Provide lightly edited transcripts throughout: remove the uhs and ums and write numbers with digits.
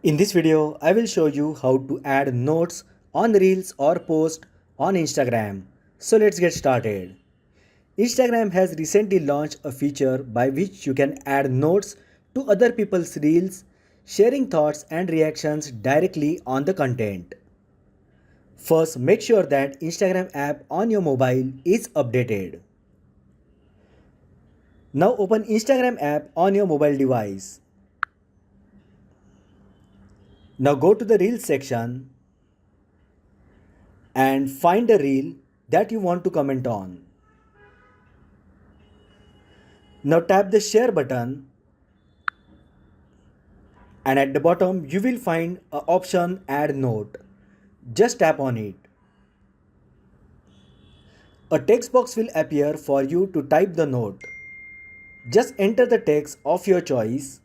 In this video, I will show you how to add notes on Reels or post on Instagram. So let's get started. Instagram has recently launched a feature by which you can add notes to other people's Reels, sharing thoughts and reactions directly on the content. First, make sure that Instagram app on your mobile is updated. Now open Instagram app on your mobile device. Now go to the Reels section and find a reel that you want to comment on. Now tap the share button and at the bottom you will find a option add note. Just tap on it. A text box will appear for you to type the note. Just enter the text of your choice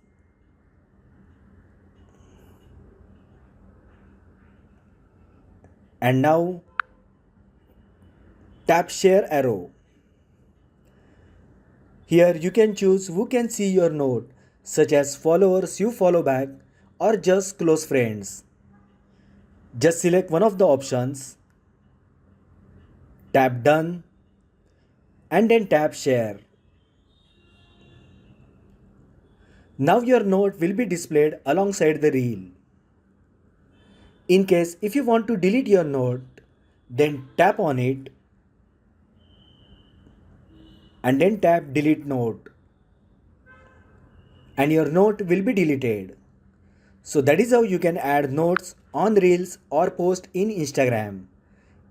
and now tap share arrow. Here you can choose who can see your note, such as followers you follow back or just close friends. Just select one of the options, tap done and then tap share. Now your note will be displayed alongside the reel. In case if you want to delete your note, then tap on it and then tap delete note and your note will be deleted. So that is how you can add notes on Reels or post in Instagram.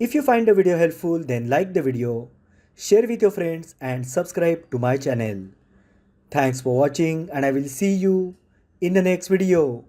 If you find the video helpful, then like the video, share with your friends and subscribe to my channel. Thanks for watching and I will see you in the next video.